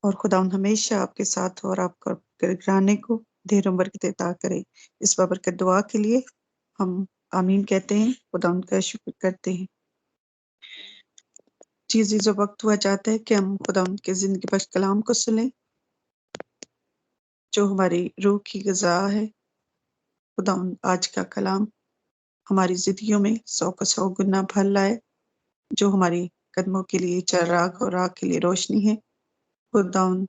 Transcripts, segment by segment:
और खुदावंद हमेशा आपके साथ हो और आपको गिराने को ढेर उम्र की अता करे। इस बाबरकत दुआ के लिए हम आमीन कहते हैं, खुदावंद का शुक्र करते हैं। जी जो वक्त हुआ चाहता है कि हम खुदावंद के जिंदगी बख्श कलाम को सुने, जो हमारी रूह की ग़िज़ा है। खुदावंद आज का कलाम हमारी जिंदगियों में 100 का 100 गुना फल लाए, जो हमारी कदमों के लिए चराग और राह के लिए रोशनी है। खुदावंद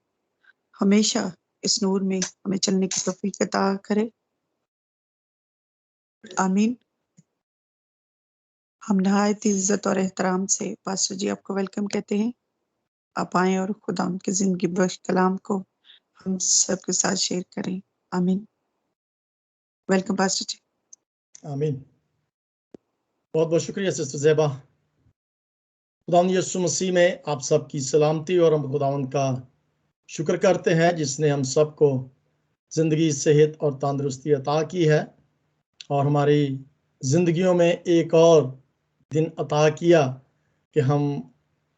हमेशा इस नूर में हमें चलने की तौफीक अता करे। आमीन। हम नहायत इज्जत और एहतराम से पास्टर जी आपको वेलकम कहते हैं। आप आएं और खुदावंद की जिंदगी बख्श कलाम को हम सबके साथ शेयर करें। आमीन। वेलकम पास्टर जी। आमीन। बहुत बहुत शुक्रिया सिस्टर ज़ेबा। खुदावंद यीशु मसीह में आप सबकी सलामती और हम खुदावंद का शुक्र करते हैं जिसने हम सबको ज़िंदगी, सेहत और तंदुरुस्ती अता की है और हमारी ज़िंदगियों में एक और दिन अता किया कि हम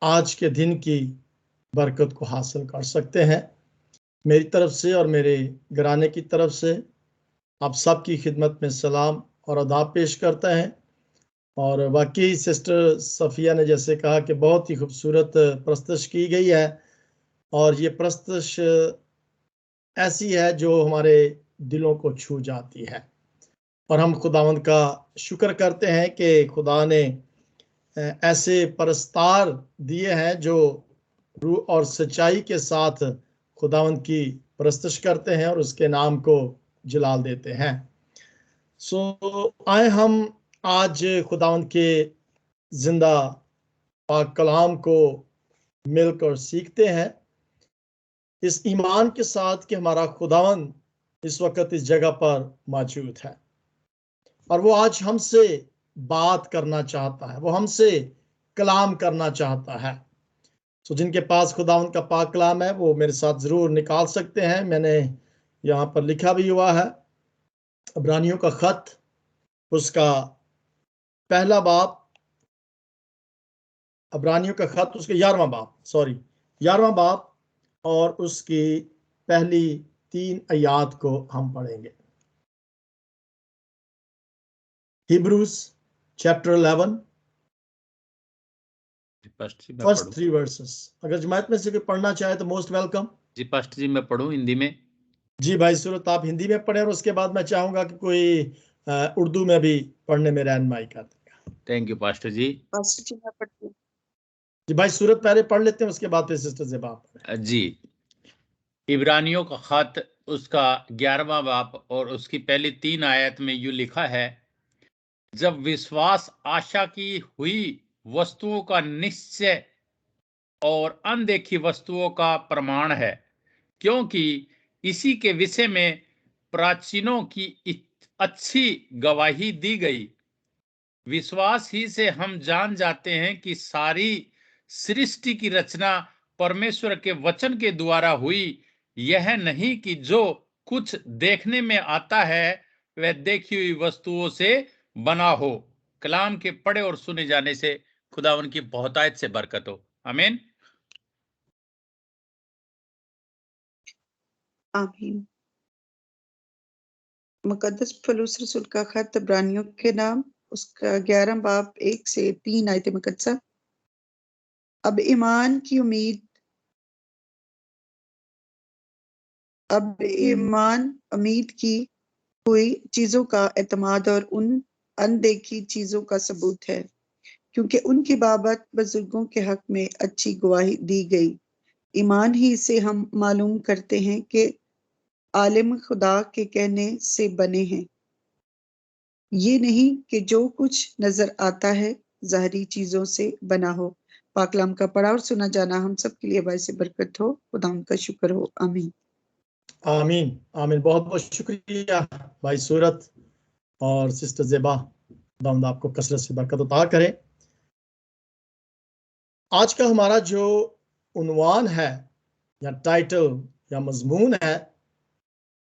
आज के दिन की बरकत को हासिल कर सकते हैं। मेरी तरफ से और मेरे घराने की तरफ से आप सबकी खिदमत में सलाम और आदाब पेश करते हैं। और वाकई सिस्टर सफ़िया ने जैसे कहा कि बहुत ही खूबसूरत प्रस्तश की गई है और ये प्रस्तश ऐसी है जो हमारे दिलों को छू जाती है और हम खुदावंद का शुक्र करते हैं कि खुदा ने ऐसे परस्तार दिए हैं जो रूह और सच्चाई के साथ खुदावंद की प्रस्तश करते हैं और उसके नाम को जलाल देते हैं। सो आए हम आज खुदावंद के जिंदा पाक कलाम को मिलकर सीखते हैं इस ईमान के साथ कि हमारा खुदावंद इस वक्त इस जगह पर मौजूद है और वो आज हमसे बात करना चाहता है, वो हमसे कलाम करना चाहता है। तो जिनके पास खुदावंद का पाक कलाम है वो मेरे साथ जरूर निकाल सकते हैं। मैंने यहाँ पर लिखा भी हुआ है इब्रानियों का खत, उसका पहला बाब, इब्रानियों का खत उसके 11वां बाब और उसकी पहली 3 आयत को हम पढ़ेंगे। Hebrews chapter 11 first 3 versus. अगर जमात में से कोई पढ़ना चाहे तो मोस्ट वेलकम। जी पास्टर जी मैं पढ़ूं हिंदी में। जी भाई सूरत आप हिंदी में पढ़ें और उसके बाद मैं चाहूंगा कि कोई उर्दू में भी पढ़ने में रहनुमाई कर देगा। थैंक यू पास्टर जी। पास्टर जी मैं पढ़ती हूँ। जी भाई सूरत पहले पढ़ लेते हैं, उसके बाद फिर सिस्टर ज़ेबा। जी इब्रानियों का खत उसका 11वां बाब और उसकी पहली 3 आयत में यूं लिखा है, जब विश्वास आशा की हुई वस्तुओं का निश्चय और अनदेखी वस्तुओं का प्रमाण है, क्योंकि इसी के विषय में प्राचीनों की अच्छी गवाही दी गई। विश्वास ही से हम जान जाते हैं कि सारी सृष्टि की रचना परमेश्वर के वचन के द्वारा हुई, यह नहीं कि जो कुछ देखने में आता है वह देखी हुई वस्तुओं से बना हो। कलाम के पढ़े और सुने जाने से खुदावन की बहुतायत से बरकत हो। आमीन। आमीन। मुकद्दस पौलुस रसूल का खत इब्रानियों के नाम, उसका 11 बाब 1 से 3 आयत मुकद्दसा। अब ईमान उम्मीद की हुई चीजों का एतमाद और उन अनदेखी चीजों का सबूत है, क्योंकि उनकी बाबत बुजुर्गों के हक में अच्छी गवाही दी गई। ईमान ही से हम मालूम करते हैं कि आलिम खुदा के कहने से बने हैं, ये नहीं कि जो कुछ नजर आता है ज़ाहरी चीजों से बना हो। पाकलाम का पढ़ा और सुना जाना हम सब के लिए बाइस बरकत हो। खुदा का शुक्र हो। आमीन। आमीन आमीन। बहुत बहुत शुक्रिया भाई सूरत और सिस्टर ज़ेबा। खुदावंद आपको कसरत से बरकत अता करे। आज का हमारा जो उन्वान है या टाइटल या मजमून है,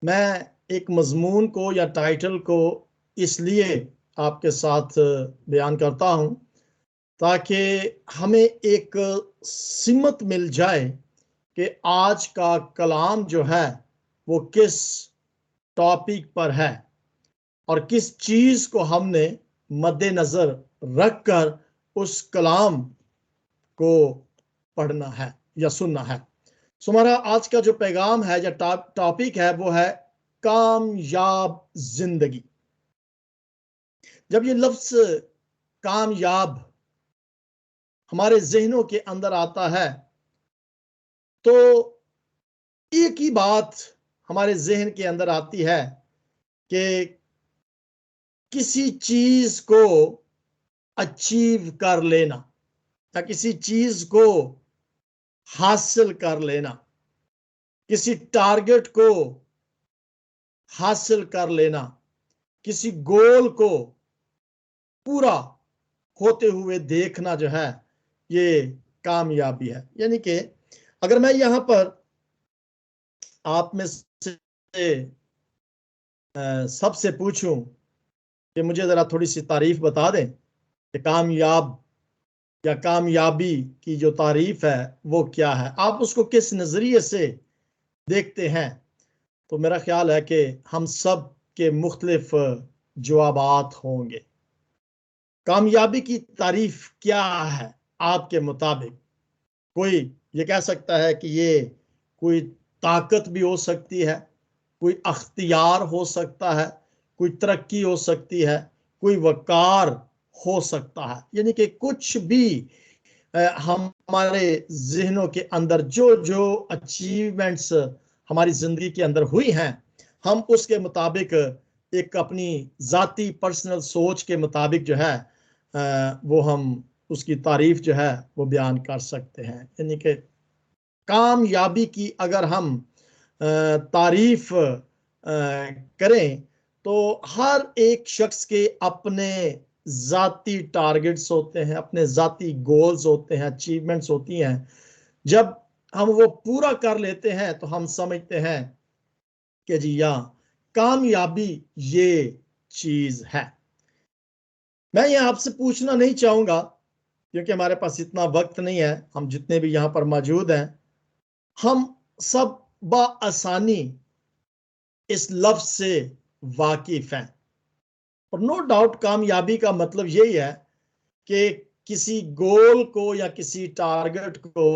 मैं एक मजमून को या टाइटल को इसलिए आपके साथ बयान करता हूं ताकि हमें एक सिमत मिल जाए कि आज का कलाम जो है वो किस टॉपिक पर है और किस चीज को हमने मद्देनजर रखकर उस कलाम को पढ़ना है या सुनना है। सो हमारा आज का जो पैगाम है या टॉपिक है वो है कामयाब जिंदगी। जब ये लफ्ज कामयाब हमारे जहनों के अंदर आता है तो एक ही बात हमारे जहन के अंदर आती है कि किसी चीज को अचीव कर लेना या किसी चीज को हासिल कर लेना, किसी टारगेट को हासिल कर लेना, किसी गोल को पूरा होते हुए देखना जो है ये कामयाबी है। यानी कि अगर मैं यहां पर आप में से सबसे पूछूं कि मुझे जरा थोड़ी सी तारीफ बता दें कि कामयाब या कामयाबी की जो तारीफ है वो क्या है, आप उसको किस नजरिए से देखते हैं, तो मेरा ख्याल है कि हम सब के मुख्तलिफ जवाबात होंगे। कामयाबी की तारीफ क्या है आपके मुताबिक? कोई ये कह सकता है कि ये कोई ताकत भी हो सकती है, कोई अख्तियार हो सकता है, कोई तरक्की हो सकती है, कोई वकार हो सकता है। यानी कि कुछ भी हमारे जहनों के अंदर जो जो अचीवमेंट्स हमारी जिंदगी के अंदर हुई हैं, हम उसके मुताबिक एक अपनी जाती पर्सनल सोच के मुताबिक जो है वो हम उसकी तारीफ जो है वो बयान कर सकते हैं। यानी कि कामयाबी की अगर हम तारीफ करें तो हर एक शख्स के अपने जाती टारगेट्स होते हैं, अपने जाती गोल्स होते हैं, अचीवमेंट्स होती हैं। जब हम वो पूरा कर लेते हैं तो हम समझते हैं कि जी या कामयाबी ये चीज है। मैं ये आपसे पूछना नहीं चाहूंगा क्योंकि हमारे पास इतना वक्त नहीं है, हम जितने भी यहां पर मौजूद हैं हम सब बाआसानी इस लफ्ज से वाकिफ हैं। और नो डाउट कामयाबी का मतलब यही है कि किसी गोल को या किसी टारगेट को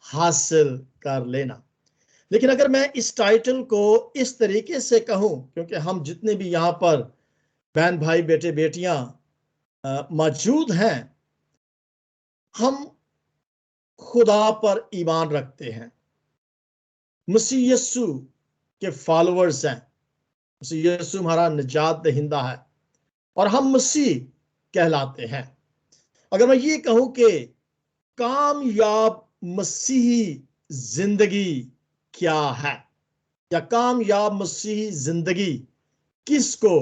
हासिल कर लेना। लेकिन अगर मैं इस टाइटल को इस तरीके से कहूं, क्योंकि हम जितने भी यहां पर बहन भाई बेटे बेटियां मौजूद हैं, हम खुदा पर ईमान रखते हैं, मसीह यस्सु के फॉलोअर्स हैं, मसीह यस्सु हमारा निजात दहिंदा है और हम मसीह कहलाते हैं। अगर मैं ये कहूं कि कामयाब मसीही जिंदगी क्या है या कामयाब मसीही जिंदगी किसको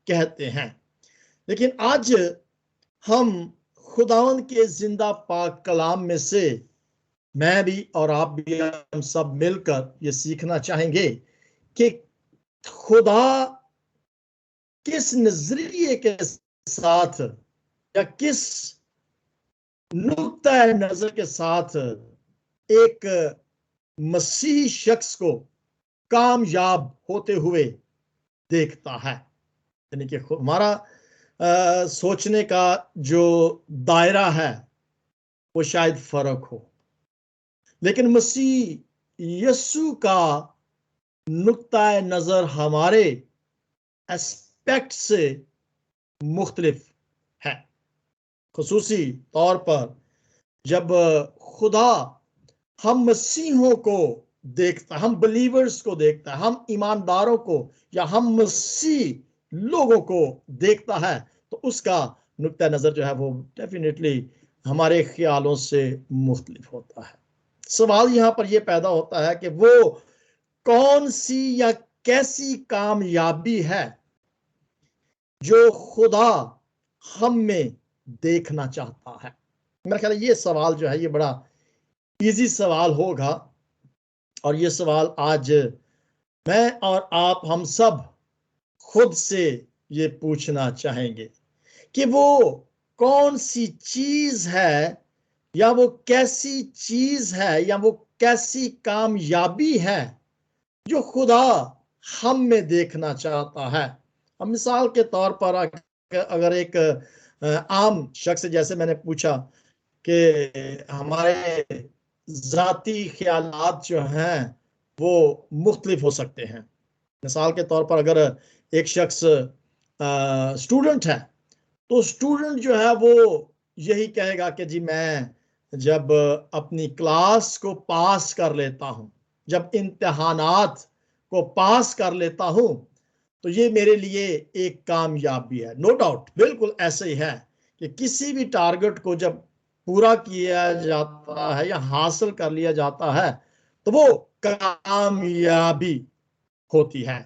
कहते हैं, लेकिन आज हम खुदावंद के जिंदा पाक कलाम में से मैं भी और आप भी, हम सब मिलकर ये सीखना चाहेंगे कि खुदा किस नजरिए के साथ या किस नुक्ता नजर के साथ एक मसीही शख्स को कामयाब होते हुए देखता है। यानी कि हमारा सोचने का जो दायरा है वो शायद फर्क हो, लेकिन मसीह यस्सु का नुक्ता नजर हमारे एस्पेक्ट से मुख्तलिफ है। खुसूसी तौर पर जब खुदा हम मसीहों को देखता है, हम बिलीवर्स को देखता है, हम ईमानदारों को या हम मसीह लोगों को देखता है, तो उसका नुक्ता नजर जो है वो डेफिनेटली हमारे ख्यालों से मुख्तलिफ होता है। सवाल यहां पर यह पैदा होता है कि वो कौन सी या कैसी कामयाबी है जो खुदा हम में देखना चाहता है। मेरा ख्याल है ये सवाल जो है ये बड़ा इजी सवाल होगा और ये सवाल आज मैं और आप हम सब खुद से ये पूछना चाहेंगे कि वो कौन सी चीज है या वो कैसी चीज है या वो कैसी कामयाबी है जो खुदा हम में देखना चाहता है। अब मिसाल के तौर पर अगर एक आम शख्स, जैसे मैंने पूछा कि हमारे जाती ख्यालात जो हैं वो मुख्तलिफ हो सकते हैं। मिसाल के तौर पर अगर एक शख्स स्टूडेंट है तो स्टूडेंट जो है वो यही कहेगा कि जी मैं जब अपनी क्लास को पास कर लेता हूं, जब इम्तिहानात को पास कर लेता हूं, तो ये मेरे लिए एक कामयाबी है। नो डाउट, बिल्कुल ऐसे ही है कि किसी भी टारगेट को जब पूरा किया जाता है या हासिल कर लिया जाता है तो वो कामयाबी होती है।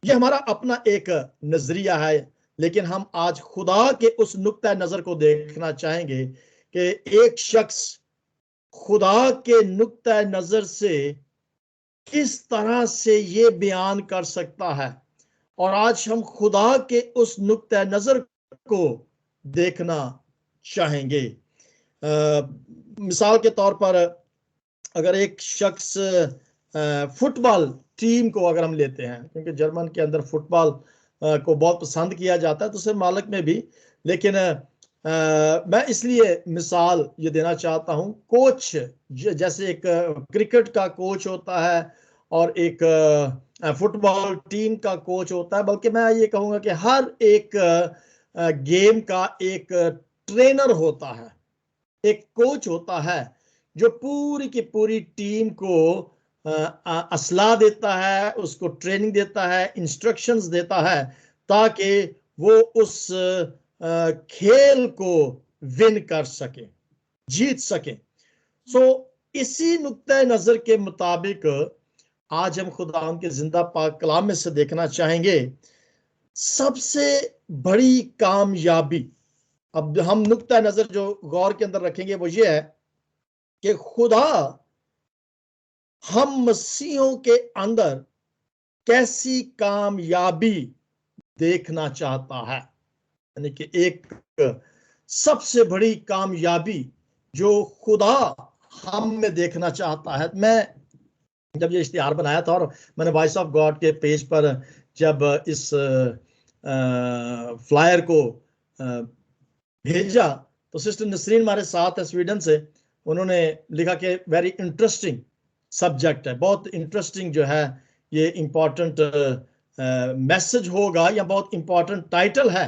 ये हमारा अपना एक नजरिया है, लेकिन हम आज खुदा के उस नुक्ता नजर को देखना चाहेंगे कि एक शख्स खुदा के नुक्ता नजर से किस तरह से ये बयान कर सकता है। और आज हम खुदा के उस नुक्ता नजर को देखना चाहेंगे। मिसाल के तौर पर अगर एक शख्स फुटबॉल टीम को अगर हम लेते हैं, क्योंकि जर्मन के अंदर फुटबॉल को बहुत पसंद किया जाता है, तो सिर्फ मालिक में भी, लेकिन मैं इसलिए मिसाल ये देना चाहता हूं, कोच जैसे एक क्रिकेट का कोच होता है और एक फुटबॉल टीम का कोच होता है, बल्कि मैं ये कहूंगा कि हर एक गेम का एक ट्रेनर होता है, एक कोच होता है जो पूरी की पूरी टीम को असलाह देता है, उसको ट्रेनिंग देता है, इंस्ट्रक्शंस देता है, ताकि वो उस खेल को विन कर सके, जीत सके। सो इसी नुक्ते नजर के मुताबिक आज हम खुदा के जिंदा पाक कलाम में से देखना चाहेंगे सबसे बड़ी कामयाबी। अब हम नुक्ता नजर जो गौर के अंदर रखेंगे वो ये है कि खुदा हम मसीहों के अंदर कैसी कामयाबी देखना चाहता है, यानी कि एक सबसे बड़ी कामयाबी जो खुदा हम में देखना चाहता है। मैं जब ये इश्तिहार बनाया था और मैंने वॉइस ऑफ गॉड के पेज पर जब इस फ्लायर को भेजा, तो सिस्टर नसरीन हमारे साथ है स्वीडन से, उन्होंने लिखा कि वेरी इंटरेस्टिंग सब्जेक्ट है, बहुत इंटरेस्टिंग जो है ये इंपॉर्टेंट मैसेज होगा या बहुत इंपॉर्टेंट टाइटल है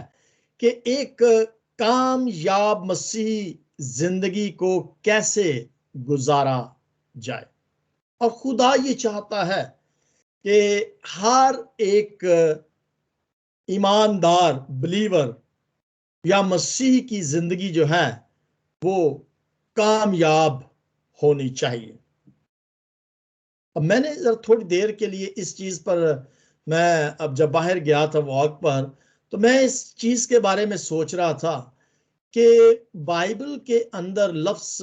कि एक कामयाब मसीही जिंदगी को कैसे गुजारा जाए। और खुदा ये चाहता है कि हर एक ईमानदार बिलीवर या मसीह की जिंदगी जो है वो कामयाब होनी चाहिए। अब मैंने जरा थोड़ी देर के लिए इस चीज पर, मैं अब जब बाहर गया था वॉक पर, तो मैं इस चीज के बारे में सोच रहा था कि बाइबल के अंदर लफ्ज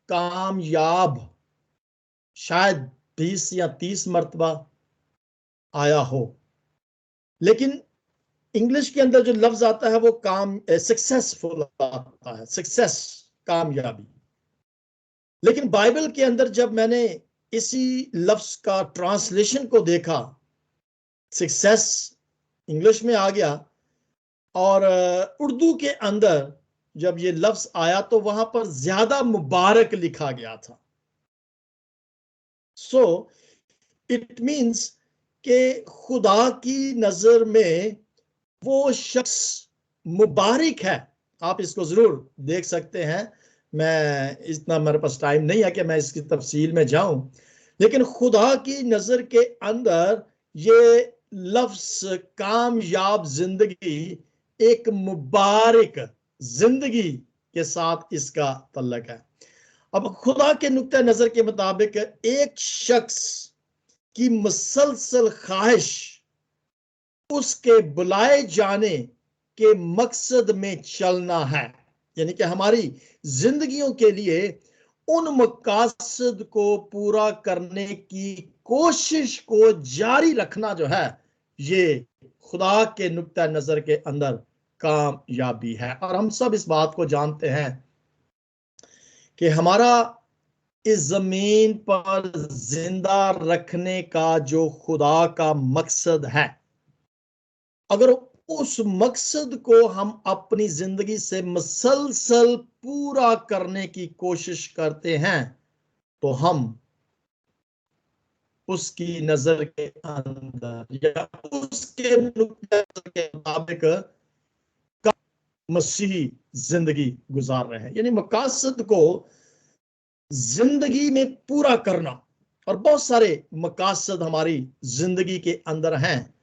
कामयाब शायद 20 या 30 मर्तबा आया हो, लेकिन इंग्लिश के अंदर जो लफ्ज आता है वो सक्सेसफुल आता है, सक्सेस, कामयाबी। लेकिन बाइबल के अंदर जब मैंने इसी लफ्ज का ट्रांसलेशन को देखा, सक्सेस इंग्लिश में आ गया और उर्दू के अंदर जब ये लफ्ज आया तो वहां पर ज्यादा मुबारक लिखा गया था। सो इट मीन्स कि खुदा की नजर में वो शख्स मुबारक है। आप इसको जरूर देख सकते हैं, मैं इतना मेरे पास टाइम नहीं है कि मैं इसकी तफसील में जाऊं, लेकिन खुदा की नजर के अंदर ये लफ्ज कामयाब जिंदगी एक मुबारक जिंदगी के साथ इसका तल्लक है। अब खुदा के नुक्ते नजर के मुताबिक एक शख्स की मुसलसल ख्वाहिश उसके बुलाए जाने के मकसद में चलना है, यानी कि हमारी जिंदगियों के लिए उन मकासद को पूरा करने की कोशिश को जारी रखना जो है ये खुदा के नुक्ता नजर के अंदर कामयाबी है। और हम सब इस बात को जानते हैं कि हमारा इस जमीन पर जिंदा रखने का जो खुदा का मकसद है, अगर उस मकसद को हम अपनी जिंदगी से मुसलसल पूरा करने की कोशिश करते हैं तो हम उसकी नजर के अंदर या उसके नुक्ते के मुताबिक मसीही जिंदगी गुजार रहे हैं। यानी मकासद को जिंदगी में पूरा करना, और बहुत सारे मकासद हमारी जिंदगी के अंदर हैं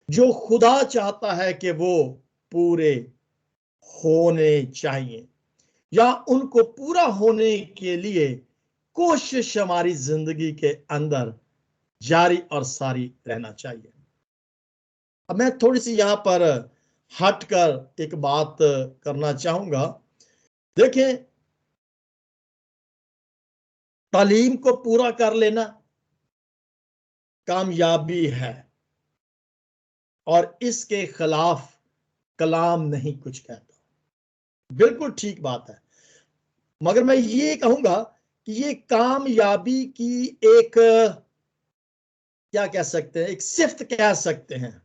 जो खुदा चाहता है कि वो पूरे होने चाहिए, या उनको पूरा होने के लिए कोशिश हमारी जिंदगी के अंदर जारी और सारी रहना चाहिए। अब मैं थोड़ी सी यहां पर हटकर एक बात करना चाहूंगा। देखें, तालीम को पूरा कर लेना कामयाबी है, और इसके खिलाफ कलाम नहीं कुछ कहता। बिल्कुल ठीक बात है, मगर मैं ये कहूंगा कि ये कामयाबी की एक, क्या कह सकते हैं, एक सिफ्त कह सकते हैं,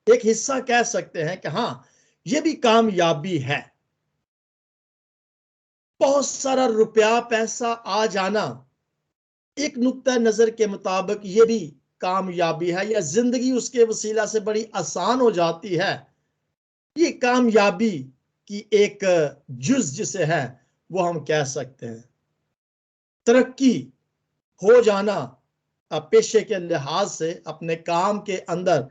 एक हिस्सा कह सकते हैं कि हाँ, ये भी कामयाबी है। बहुत सारा रुपया पैसा आ जाना एक नुक्ता नजर के मुताबिक ये भी कामयाबी है, या जिंदगी उसके वसीला से बड़ी आसान हो जाती है, ये कामयाबी की एक जुज जिसे है वो हम कह सकते हैं। तरक्की हो जाना पेशे के लिहाज से, अपने काम के अंदर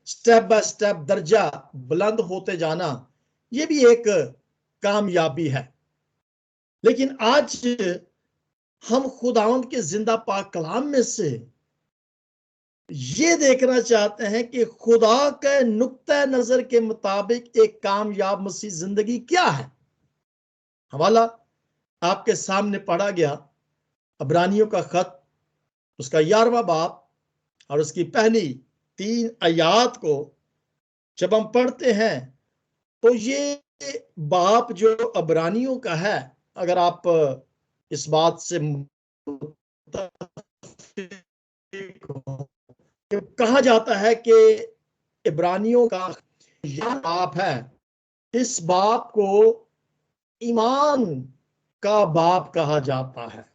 स्टेप बाय स्टेप दर्जा बुलंद होते जाना, ये भी एक कामयाबी है। लेकिन आज हम खुदावंद के जिंदा पाक कलाम में से ये देखना चाहते हैं कि खुदा के नुक्ता नजर के मुताबिक एक कामयाब मसीह जिंदगी क्या है। हवाला आपके सामने पढ़ा गया, अब्रानियों का खत, उसका 11वां बाब और उसकी पहली 3 आयात को जब हम पढ़ते हैं तो ये बाप जो अब्रानियों का है, अगर आप इस बात से कहा जाता है कि इब्रानियों का यह बाप है, इस बाप को ईमान का बाप कहा जाता है,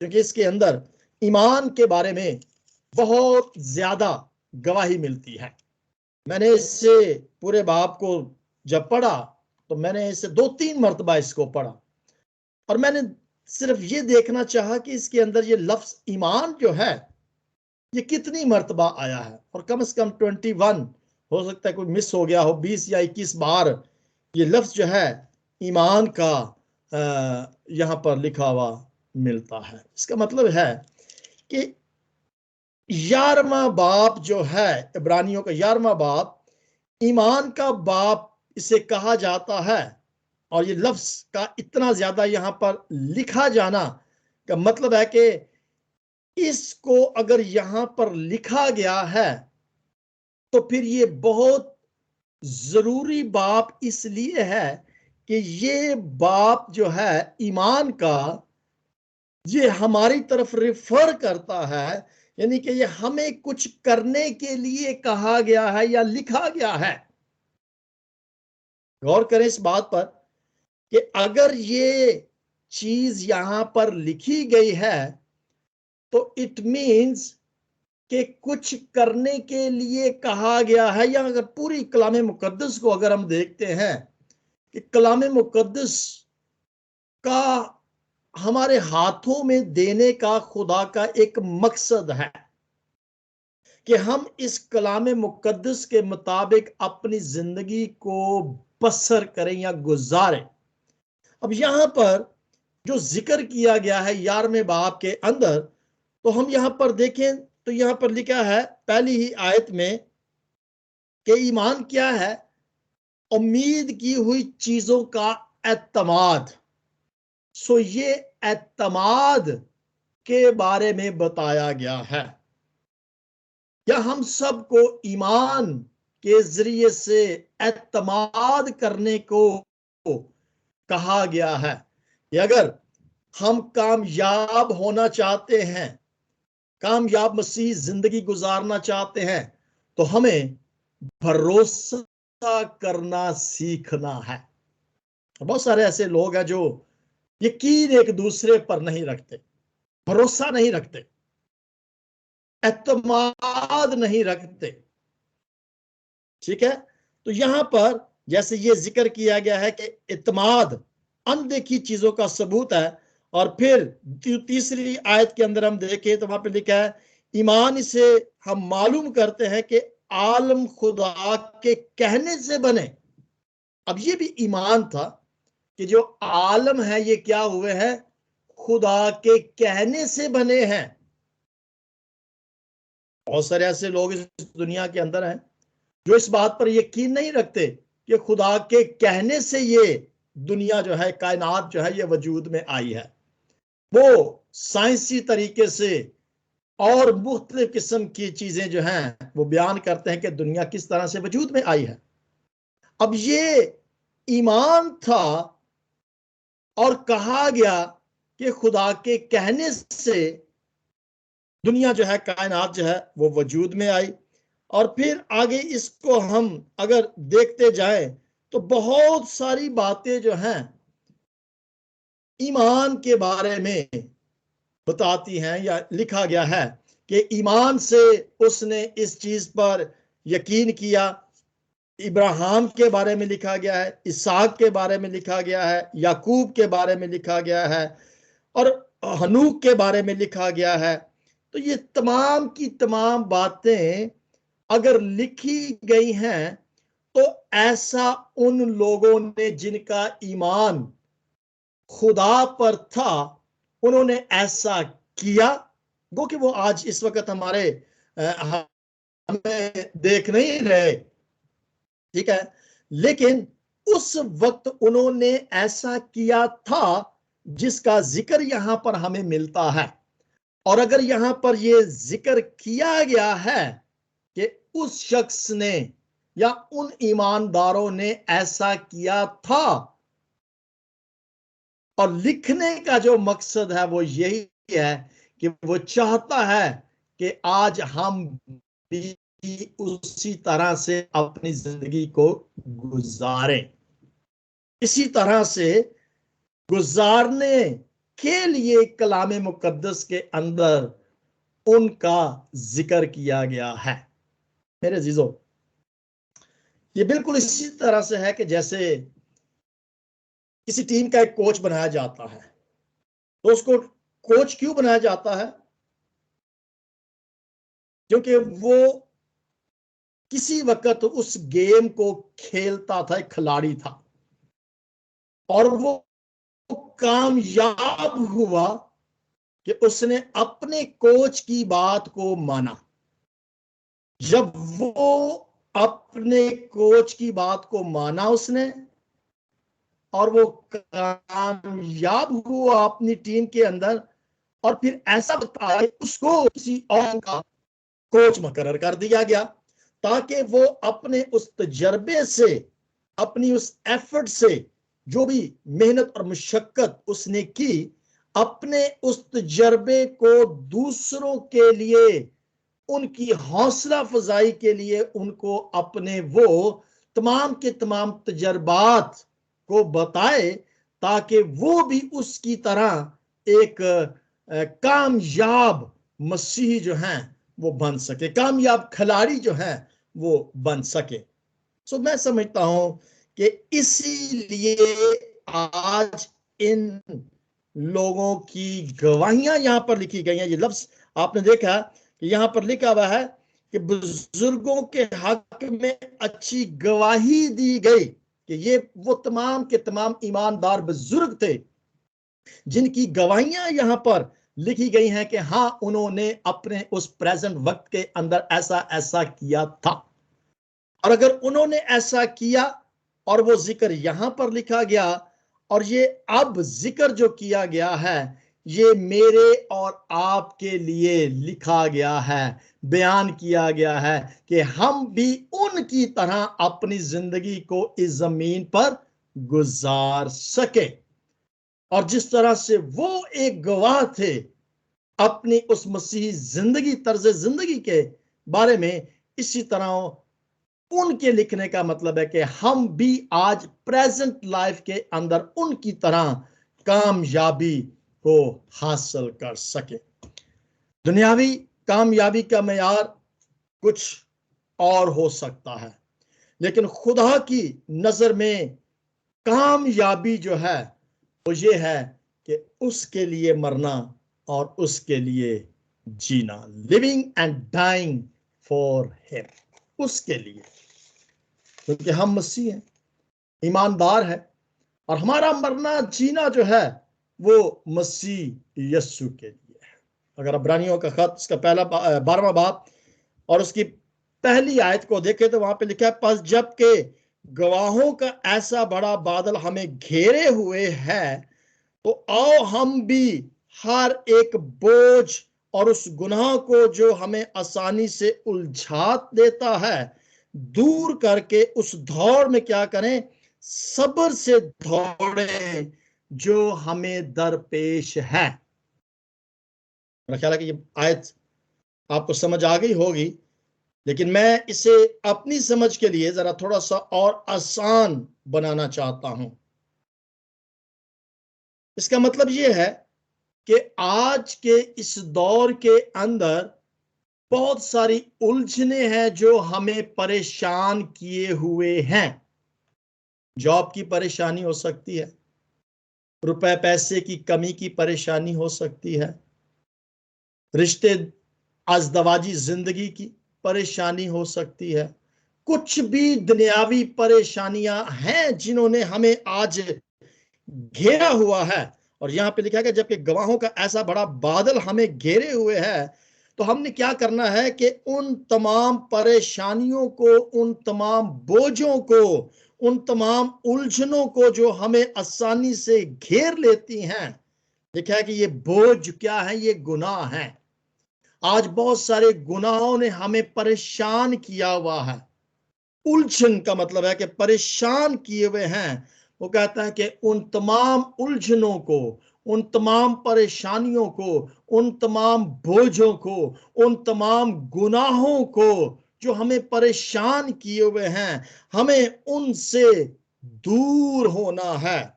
क्योंकि इसके अंदर ईमान के बारे में बहुत ज्यादा गवाही मिलती है। मैंने इससे पूरे बाप को जब पढ़ा तो मैंने इसे 2-3 मरतबा इसको पढ़ा, और मैंने सिर्फ ये देखना चाहा कि इसके अंदर ये लफ्ज ईमान जो है ये कितनी मर्तबा आया है, और कम से कम 21, हो सकता है कोई मिस हो गया हो, 20 या 21 बार ये लफ्ज जो है ईमान का यहां पर लिखा हुआ मिलता है। इसका मतलब है कि 11वां बाप जो है, इब्रानियों का 11वां बाप, ईमान का बाप इसे कहा जाता है, और ये लफ्ज का इतना ज्यादा यहां पर लिखा जाना का मतलब है कि इसको अगर यहां पर लिखा गया है तो फिर ये बहुत जरूरी बाप इसलिए है कि ये बाप जो है ईमान का, ये हमारी तरफ रिफर करता है, यानी कि ये हमें कुछ करने के लिए कहा गया है या लिखा गया है। गौर करें इस बात पर कि अगर ये चीज यहां पर लिखी गई है तो इट मीन्स कि कुछ करने के लिए कहा गया है। या अगर पूरी कलाम मुकद्दस को अगर हम देखते हैं कि कलाम मुकद्दस का हमारे हाथों में देने का खुदा का एक मकसद है कि हम इस कलाम मुकद्दस के मुताबिक अपनी जिंदगी को बसर करें या गुजारें। अब यहां पर जो जिक्र किया गया है 11वें बाब के अंदर, तो हम यहां पर देखें तो यहां पर लिखा है पहली ही आयत में कि ईमान क्या है? उम्मीद की हुई चीजों का एतमाद। सो ये एतमाद के बारे में बताया गया है, या हम सबको ईमान के जरिए से एतमाद करने को कहा गया है कि अगर हम कामयाब होना चाहते हैं, कामयाब मसीह जिंदगी गुजारना चाहते हैं, तो हमें भरोसा करना सीखना है। बहुत सारे ऐसे लोग हैं जो यकीन एक दूसरे पर नहीं रखते, भरोसा नहीं रखते, एतमाद नहीं रखते। ठीक है, तो यहां पर जैसे ये जिक्र किया गया है कि इत्माद अनदेखी चीजों का सबूत है, और फिर तीसरी आयत के अंदर हम देखें तो वहां पे लिखा है ईमान से हम मालूम करते हैं कि आलम खुदा के कहने से बने। अब ये भी ईमान था कि जो आलम है ये क्या हुए हैं, खुदा के कहने से बने हैं। बहुत सारे ऐसे लोग इस दुनिया के अंदर हैं जो इस बात पर यकीन नहीं रखते कि खुदा के कहने से ये दुनिया जो है, कायनात जो है, ये वजूद में आई है। वो साइंसी तरीके से और मुख्तलिफ किस्म की चीजें जो हैं वो बयान करते हैं कि दुनिया किस तरह से वजूद में आई है। अब ये ईमान था और कहा गया कि खुदा के कहने से दुनिया जो है, कायनात जो है, वो वजूद में आई। और फिर आगे इसको हम अगर देखते जाएं तो बहुत सारी बातें जो हैं ईमान के बारे में बताती हैं, या लिखा गया है कि ईमान से उसने इस चीज पर यकीन किया। इब्राहिम के बारे में लिखा गया है, इसहाक के बारे में लिखा गया है, याकूब के बारे में लिखा गया है, और हनूक के बारे में लिखा गया है। तो ये तमाम की तमाम बातें अगर लिखी गई हैं तो ऐसा उन लोगों ने जिनका ईमान खुदा पर था, उन्होंने ऐसा किया। गो कि वो आज इस वक्त हमारे हमें देख नहीं रहे, ठीक है, लेकिन उस वक्त उन्होंने ऐसा किया था जिसका जिक्र यहां पर हमें मिलता है। और अगर यहां पर यह जिक्र किया गया है कि उस शख्स ने या उन ईमानदारों ने ऐसा किया था, और लिखने का जो मकसद है वो यही है कि वो चाहता है कि आज हम भी उसी तरह से अपनी जिंदगी को गुजारें, इसी तरह से गुजारने के लिए कलाम मुकद्दस के अंदर उनका जिक्र किया गया है। मेरे अजीजों, ये बिल्कुल इसी तरह से है कि जैसे किसी टीम का एक कोच बनाया जाता है, तो उसको कोच क्यों बनाया जाता है? क्योंकि वो किसी वक्त उस गेम को खेलता था, एक खिलाड़ी था, और वो कामयाब हुआ कि उसने अपने कोच की बात को माना। जब वो अपने कोच की बात को माना उसने, और वो कामयाब हुआ अपनी टीम के अंदर, और फिर ऐसा बताया उसको किसी और का कोच मुकर्रर कर दिया गया, ताकि वो अपने उस तजर्बे से, अपनी उस एफर्ट से, जो भी मेहनत और मुशक्कत उसने की, अपने उस तजर्बे को दूसरों के लिए, उनकी हौसला अफजाई के लिए, उनको अपने वो तमाम के तमाम तजर्बात को बताए, ताकि वो भी उसकी तरह एक कामयाब मसीही जो हैं वो बन सके, कामयाब खिलाड़ी जो हैं वो बन सके। सो मैं समझता हूं कि इसीलिए आज इन लोगों की गवाहियां यहां पर लिखी गई हैं। ये लफ्ज आपने देखा कि यहां पर लिखा हुआ है कि बुजुर्गों के हक में अच्छी गवाही दी गई, कि ये वो तमाम के तमाम ईमानदार बुजुर्ग थे जिनकी गवाहियां यहां पर लिखी गई हैं कि हाँ, उन्होंने अपने उस प्रेजेंट वक्त के अंदर ऐसा ऐसा किया था। और अगर उन्होंने ऐसा किया और वो जिक्र यहां पर लिखा गया, और ये अब जिक्र जो किया गया है ये मेरे और आपके लिए लिखा गया है, बयान किया गया है, कि हम भी उनकी तरह अपनी जिंदगी को इस जमीन पर गुजार सके। और जिस तरह से वो एक गवाह थे अपनी उस मसीही जिंदगी, तर्ज जिंदगी के बारे में, इसी तरह उनके लिखने का मतलब है कि हम भी आज प्रेजेंट लाइफ के अंदर उनकी तरह कामयाबी को हासिल कर सके। दुनियावी कामयाबी का मेयार कुछ और हो सकता है, लेकिन खुदा की नजर में कामयाबी जो है वो ये है कि उसके लिए मरना और उसके लिए जीना, living and dying for him, उसके लिए, क्योंकि हम मसीह हैं, ईमानदार है, और हमारा मरना जीना जो है वो मसीह यीशु के लिए है। अगर इब्रानियों का खत उसका पहला 12वां बाब और उसकी पहली आयत को देखें तो वहां पे लिखा है, पस जबकि गवाहों का ऐसा बड़ा बादल हमें घेरे हुए है, तो आओ हम भी हर एक बोझ और उस गुनाह को जो हमें आसानी से उलझा देता है दूर करके उस दौड़ में क्या करें, सब्र से दौड़े जो हमें दरपेश है। मेरा ख्याल है कि ये आयत आपको समझ आ गई होगी, लेकिन मैं इसे अपनी समझ के लिए जरा थोड़ा सा और आसान बनाना चाहता हूं। इसका मतलब यह है कि आज के इस दौर के अंदर बहुत सारी उलझने हैं जो हमें परेशान किए हुए हैं। जॉब की परेशानी हो सकती है, रुपए पैसे की कमी की परेशानी हो सकती है, रिश्ते अज़दवाजी जिंदगी की परेशानी हो सकती है, कुछ भी दुनियावी परेशानियां हैं जिन्होंने हमें आज घेरा हुआ है। और यहां पे लिखा है कि जबकि गवाहों का ऐसा बड़ा बादल हमें घेरे हुए है, तो हमने क्या करना है कि उन तमाम परेशानियों को, उन तमाम बोझों को, उन तमाम उलझनों को जो हमें आसानी से घेर लेती हैं, लिखा है कि ये बोझ क्या है, ये गुनाह है। आज बहुत सारे गुनाहों ने हमें परेशान किया हुआ है। उलझन का मतलब है कि परेशान किए हुए हैं। वो कहता है कि उन तमाम उलझनों को, उन तमाम परेशानियों को, उन तमाम बोझों को, उन तमाम गुनाहों को जो हमें परेशान किए हुए हैं, हमें उनसे दूर होना है,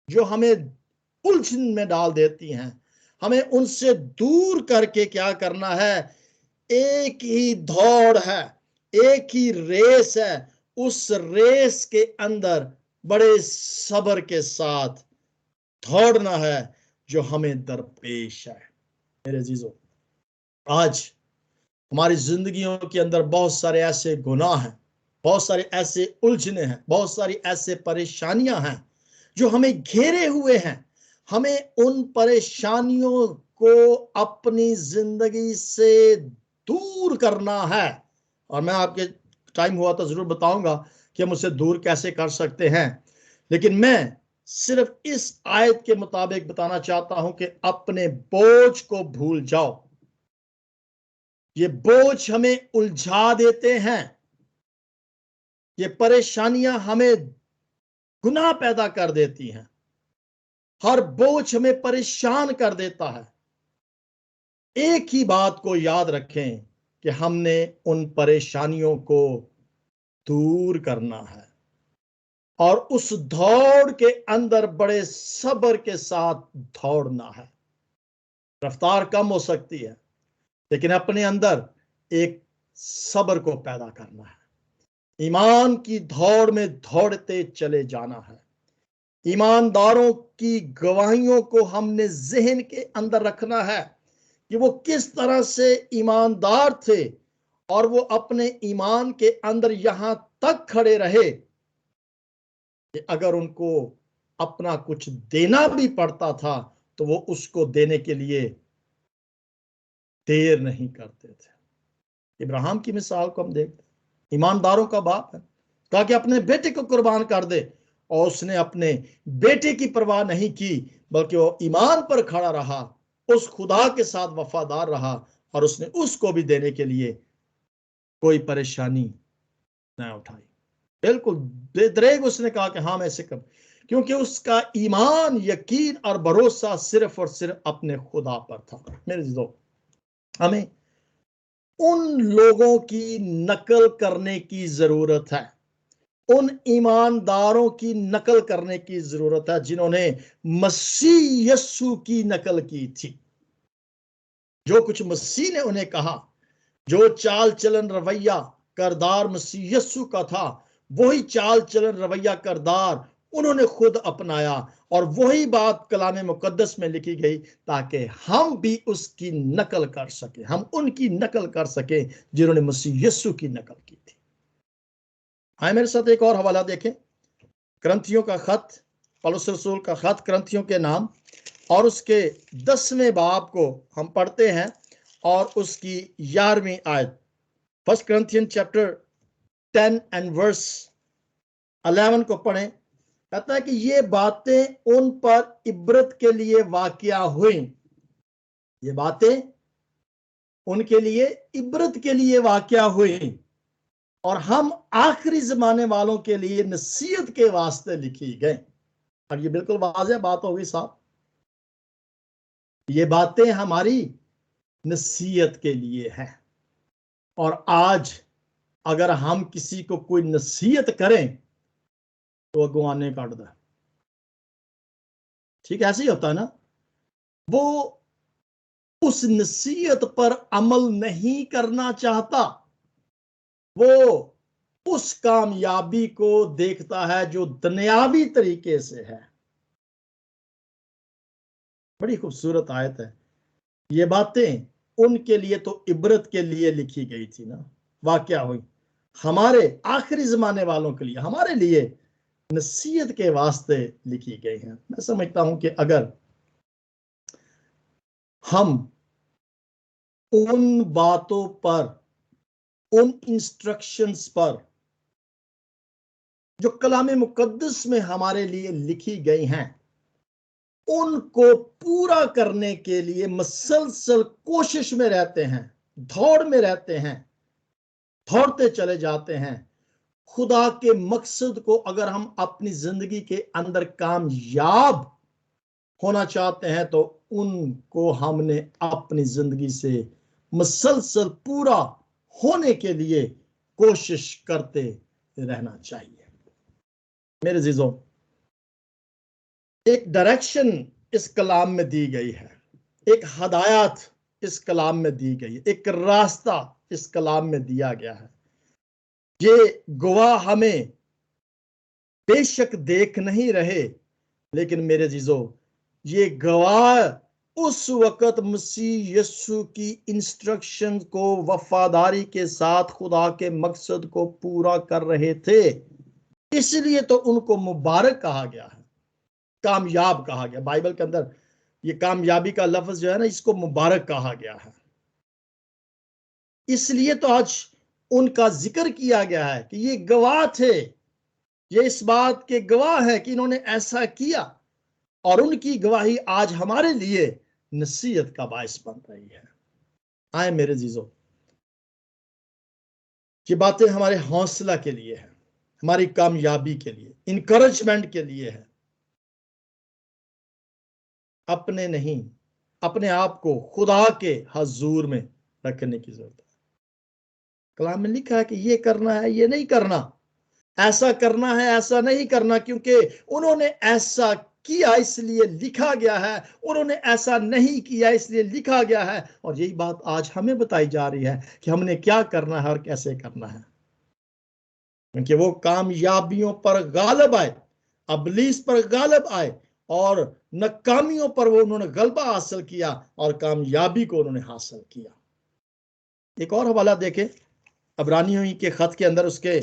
जो हमें उलझन में डाल देती हैं। हमें उनसे दूर करके क्या करना है, एक ही दौड़ है, एक ही रेस है, उस रेस के अंदर बड़े सब्र के साथ दौड़ना है जो हमें दरपेश है। मेरे अजीजों, आज हमारी जिंदगियों के अंदर बहुत सारे ऐसे गुनाह हैं, बहुत सारे ऐसे उलझने हैं, बहुत सारी ऐसे परेशानियां हैं जो हमें घेरे हुए हैं। हमें उन परेशानियों को अपनी जिंदगी से दूर करना है। और मैं आपके टाइम हुआ तो जरूर बताऊंगा कि हम उसे दूर कैसे कर सकते हैं, लेकिन मैं सिर्फ इस आयत के मुताबिक बताना चाहता हूं कि अपने बोझ को भूल जाओ। ये बोझ हमें उलझा देते हैं, ये परेशानियां हमें गुनाह पैदा कर देती हैं, हर बोझ हमें परेशान कर देता है। एक ही बात को याद रखें कि हमने उन परेशानियों को दूर करना है और उस दौड़ के अंदर बड़े सब्र के साथ दौड़ना है। रफ्तार कम हो सकती है, लेकिन अपने अंदर एक सब्र को पैदा करना है। ईमान की दौड़ में दौड़ते चले जाना है। ईमानदारों की गवाहियों को हमने जहन के अंदर रखना है कि वो किस तरह से ईमानदार थे और वो अपने ईमान के अंदर यहां तक खड़े रहे कि अगर उनको अपना कुछ देना भी पड़ता था तो वो उसको देने के लिए देर नहीं करते थे। इब्राहिम की मिसाल को हम देखते, ईमानदारों का बाप है, कहा कि अपने बेटे को कुर्बान कर दे, और उसने अपने बेटे की परवाह नहीं की, बल्कि वो ईमान पर खड़ा रहा, उस खुदा के साथ वफादार रहा, और उसने उसको भी देने के लिए कोई परेशानी न उठाई। बिल्कुल बेदरेग उसने कहा कि हाँ मैं इसे कर, क्योंकि उसका ईमान, यकीन और भरोसा सिर्फ और सिर्फ अपने खुदा पर था। मेरे दोस्तों, हमें उन लोगों की नकल करने की जरूरत है, उन ईमानदारों की नकल करने की जरूरत है जिन्होंने मसीह यीशु की नकल की थी। जो कुछ मसीह ने उन्हें कहा, जो चाल चलन रवैया करदार मसीह यीशु का था, वही चाल चलन रवैया करदार उन्होंने खुद अपनाया, और वही बात कलाम मुकद्दस में लिखी गई ताकि हम भी उसकी नकल कर सके, हम उनकी नकल कर सके जिन्होंने मसीह यीशु की नकल की थी। आए मेरे साथ एक और हवाला देखें, करंथियों का खत, पौलुस रसूल का खत करंथियों के नाम, और उसके 10वें बाब को हम पढ़ते हैं और उसकी 11वीं आयत। फर्स्ट करंथियन चैप्टर 10 एंड वर्स 11 को पढ़ें। कहता है कि ये बातें उन पर इब्रत के लिए वाकया हुई, ये बातें उनके लिए इब्रत के लिए वाकया हुई, और हम आखिरी जमाने वालों के लिए नसीहत के वास्ते लिखी गई। और ये बिल्कुल वाज़ेह बात होगी साहब, ये बातें हमारी नसीहत के लिए है। और आज अगर हम किसी को कोई नसीहत करें तो अगुवाने काट दे, ठीक ऐसे ही होता है ना। वो उस नसीहत पर अमल नहीं करना चाहता, वो उस कामयाबी को देखता है जो दुनियावी तरीके से है। बड़ी खूबसूरत आयत है। ये बातें उनके लिए तो इबरत के लिए लिखी गई थी ना, वाकया हुई, हमारे आखिरी जमाने वालों के लिए, हमारे लिए नसीहत के वास्ते लिखी गई हैं। मैं समझता हूं कि अगर हम उन बातों पर, उन इंस्ट्रक्शंस पर जो कलाम मुकद्दस में हमारे लिए लिखी गई हैं, उनको पूरा करने के लिए मसलसल कोशिश में रहते हैं, दौड़ में रहते हैं, दौड़ते चले जाते हैं, खुदा के मकसद को अगर हम अपनी जिंदगी के अंदर कामयाब होना चाहते हैं तो उनको हमने अपनी जिंदगी से मसलसल पूरा होने के लिए कोशिश करते रहना चाहिए। मेरे अजीजों, एक डायरेक्शन इस कलाम में दी गई है, एक हदायत इस कलाम में दी गई है, एक रास्ता इस कलाम में दिया गया है। ये गवाह हमें बेशक देख नहीं रहे, लेकिन मेरे अजीजों, ये गवाह उस वक्त मसीह यीशु की इंस्ट्रक्शन को वफादारी के साथ खुदा के मकसद को पूरा कर रहे थे, इसलिए तो उनको मुबारक कहा गया है, कामयाब कहा गया। बाइबल के अंदर ये कामयाबी का लफ्ज जो है ना, इसको मुबारक कहा गया है। इसलिए तो आज उनका जिक्र किया गया है कि ये गवाह थे, ये इस बात के गवाह है कि इन्होंने ऐसा किया, और उनकी गवाही आज हमारे लिए नसीहत का बायस बन रही है। आए मेरे जीजों, ये बातें हमारे हौसला के लिए है, हमारी कामयाबी के लिए, इनकरेजमेंट के लिए है। अपने नहीं, अपने आप को खुदा के हजूर में रखने की जरूरत है। कलाम में लिखा है कि ये करना है, ये नहीं करना, ऐसा करना है, ऐसा नहीं करना, क्योंकि उन्होंने ऐसा किया इसलिए लिखा गया है, उन्होंने ऐसा नहीं किया इसलिए लिखा गया है। और यही बात आज हमें बताई जा रही है कि हमने क्या करना है और कैसे करना है, क्योंकि वो कामयाबियों पर गालिब आए, अबलीस पर गालिब आए, और नाकामियों पर वो उन्होंने गलबा हासिल किया और कामयाबी को उन्होंने हासिल किया। एक और हवाला देखें इब्रानियों के खत के अंदर, उसके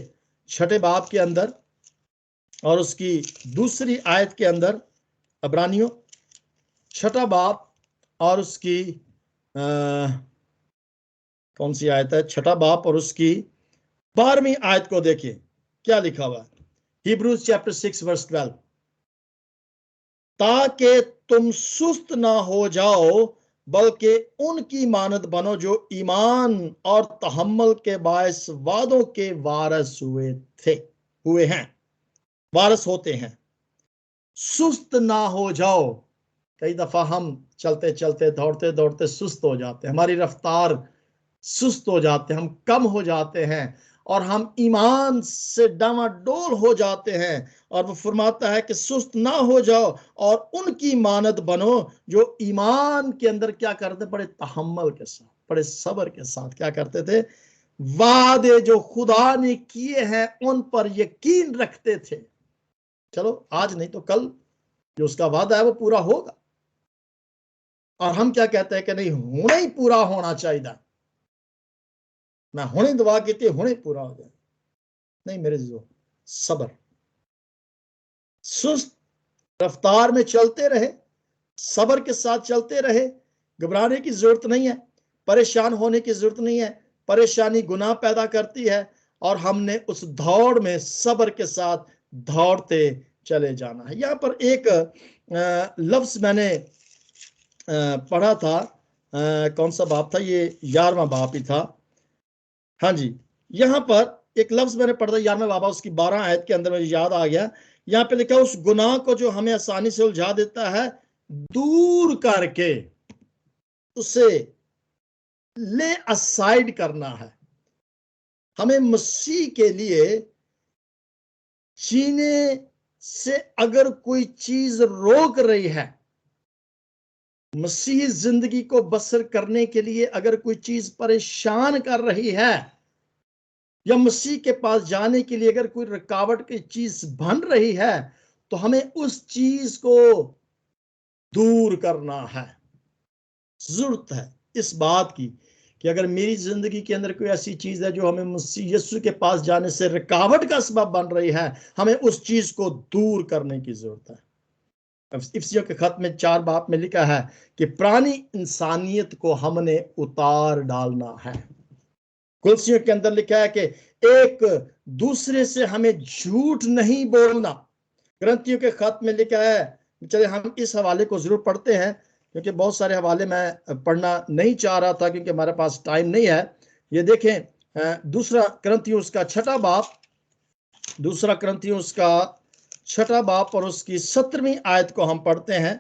6 बाब के अंदर और उसकी 2 आयत के अंदर। इब्रानियों 6 बाब और उसकी कौन सी आयत है, 6 बाब और उसकी 12वीं आयत को देखिए क्या लिखा हुआ है। हिब्रूज चैप्टर 6 वर्स 12, ताकि तुम सुस्त ना हो जाओ, बल्कि उनकी मानद बनो जो ईमान और तहम्मुल के बायस वादों के वारिस हुए हैं, वारिस होते हैं। सुस्त ना हो जाओ। कई दफा हम चलते चलते दौड़ते दौड़ते सुस्त हो जाते हैं, हमारी रफ्तार सुस्त हो जाते हैं, हम कम हो जाते हैं और हम ईमान से डामाडोल हो जाते हैं। और वो फरमाता है कि सुस्त ना हो जाओ और उनकी मानद बनो जो ईमान के अंदर क्या करते, बड़े तहम्मुल के साथ, बड़े सब्र के साथ क्या करते थे, वादे जो खुदा ने किए हैं उन पर यकीन रखते थे। चलो आज नहीं तो कल जो उसका वादा है वो पूरा होगा। और हम क्या कहते हैं कि नहीं, हुणे ही पूरा होना चाहिए, मैं हुणे दुआ की थी, हुणे पूरा हो जाए। नहीं मेरे जो सब्र, सुस्त रफ्तार में चलते रहे, सब्र के साथ चलते रहे। घबराने की जरूरत नहीं है, परेशान होने की जरूरत नहीं है। परेशानी गुनाह पैदा करती है और हमने उस दौड़ में सब्र के साथ दौड़ते चले जाना है। यहां पर एक लफ्ज मैंने पढ़ा था, कौन सा बाप था ये, 11वां बाप ही था। हाँ जी, यहां पर एक लफ्ज मैंने पढ़ा था 11वें बाबा, उसकी 12 आयत के अंदर मुझे याद आ गया। यहां पे लिखा, उस गुनाह को जो हमें आसानी से उलझा देता है दूर करके उसे ले असाइड करना है। हमें मसीह के लिए जीने से अगर कोई चीज रोक रही है, मसीह जिंदगी को बसर करने के लिए अगर कोई चीज परेशान कर रही है, या मसीह के पास जाने के लिए अगर कोई रुकावट की चीज बन रही है, तो हमें उस चीज को दूर करना है। जरूरत है इस बात की कि अगर मेरी जिंदगी के अंदर कोई ऐसी चीज है जो हमें मसीह यीशु के पास जाने से रुकावट का सबब बन रही है, हमें उस चीज को दूर करने की जरूरत है। इफ्सियों के खत में 4 बाब में लिखा है कि पुरानी इंसानियत को हमने उतार डालना है। कुलसियों के अंदर लिखा है कि एक दूसरे से हमें झूठ नहीं बोलना। ग्रंथियों के खत में लिखा है, चलिए हम इस हवाले को जरूर पढ़ते हैं क्योंकि बहुत सारे हवाले मैं पढ़ना नहीं चाह रहा था क्योंकि हमारे पास टाइम नहीं है। ये देखें, दूसरा ग्रंथियों उसका 6वां बाब, दूसरा ग्रंथियों उसका 6वां बाब और उसकी 17वीं आयत को हम पढ़ते हैं।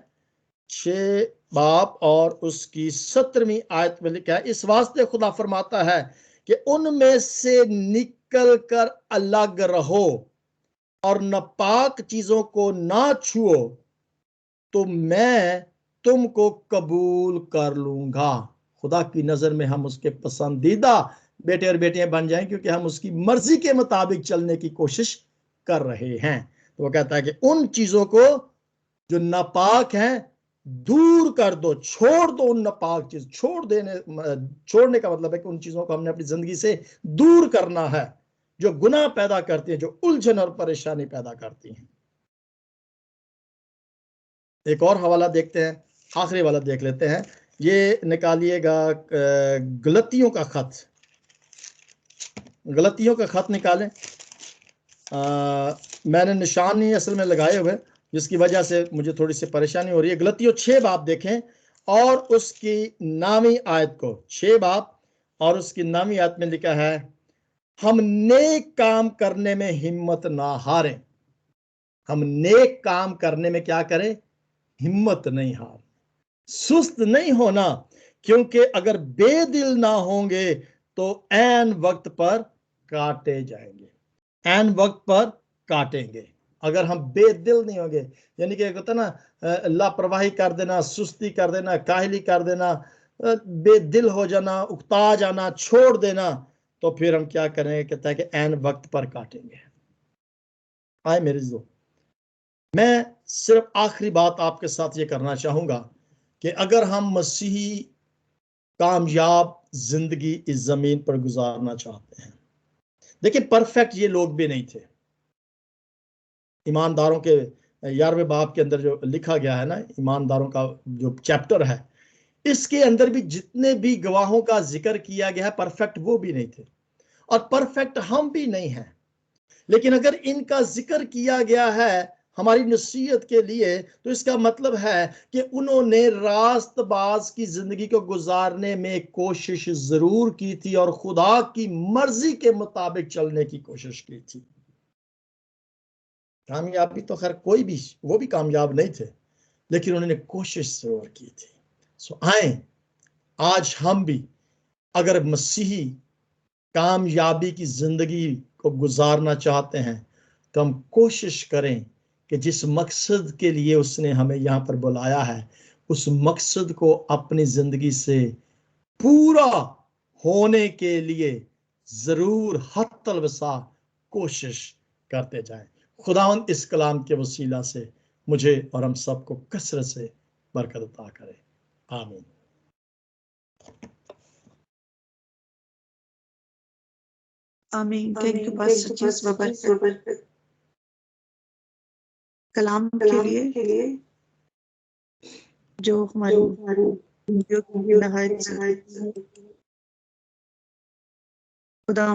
6 बाब और उसकी 17वीं आयत में लिखा है, इस वास्ते खुदा फरमाता है कि उनमें से निकल कर अलग रहो और नापाक चीजों को ना छुओ, तो मैं तुमको कबूल कर लूंगा। खुदा की नजर में हम उसके पसंदीदा बेटे और बेटियां बन जाएं क्योंकि हम उसकी मर्जी के मुताबिक चलने की कोशिश कर रहे हैं। तो वो कहता है कि उन चीजों को जो नापाक हैं दूर कर दो, छोड़ दो उन नापाक चीज। छोड़ने का मतलब है कि उन चीजों को हमने अपनी जिंदगी से दूर करना है जो गुनाह पैदा करती है, जो उलझन और परेशानी पैदा करती हैं। एक और हवाला देखते हैं, आखिरी वाला देख लेते हैं। ये निकालिएगा गलतियों का खत, गलतियों का खत निकालें। मैंने निशान नहीं असल में लगाए हुए जिसकी वजह से मुझे थोड़ी सी परेशानी हो रही है। गलतियों 6 बाब देखें और उसकी 9वीं आयत को, 6 बाब और उसकी 9वीं आयत में लिखा है, हम नेक काम करने में हिम्मत ना हारें। हम नेक काम करने में क्या करें, हिम्मत नहीं हार, सुस्त नहीं होना, क्योंकि अगर बेदिल ना होंगे तो ऐन वक्त पर काटे जाएंगे, ऐन वक्त पर काटेंगे। अगर हम बेदिल नहीं होंगे, यानी कि कहते ना लापरवाही कर देना, सुस्ती कर देना, काहली कर देना, बेदिल हो जाना, उकता जाना, छोड़ देना, तो फिर हम क्या करेंगे, कहता है कि ऐन वक्त पर काटेंगे। आए मेरे दोस्त, मैं सिर्फ आखिरी बात आपके साथ ये करना चाहूंगा कि अगर हम मसीही कामयाब जिंदगी इस जमीन पर गुजारना चाहते हैं, देखिए परफेक्ट ये लोग भी नहीं थे। ईमानदारों के 11वें बाब के अंदर जो लिखा गया है ना, ईमानदारों का जो चैप्टर है, इसके अंदर भी जितने भी गवाहों का जिक्र किया गया है, परफेक्ट वो भी नहीं थे और परफेक्ट हम भी नहीं हैं। लेकिन अगर इनका जिक्र किया गया है हमारी नसीहत के लिए, तो इसका मतलब है कि उन्होंने रास्तबाज की जिंदगी को गुजारने में कोशिश जरूर की थी और खुदा की मर्जी के मुताबिक चलने की कोशिश की थी। कामयाबी तो खैर कोई भी, वो भी कामयाब नहीं थे, लेकिन उन्होंने कोशिश जरूर की थी। सो आए आज हम भी अगर मसीही कामयाबी की जिंदगी को गुजारना चाहते हैं तो हम कोशिश करें कि जिस मकसद के लिए उसने हमें यहाँ पर बुलाया है उस मकसद को अपनी जिंदगी से पूरा होने के लिए जरूर हत्तल वसा कोशिश करते जाएं। खुदावंद इस कलाम के वसीला से मुझे और हम सबको कसरत से बरकत अता करे। आमीन। आमीन। थैंक यू पास्टर जी इस बरकत कलाम के लिए जो हमारी नहायत खुदा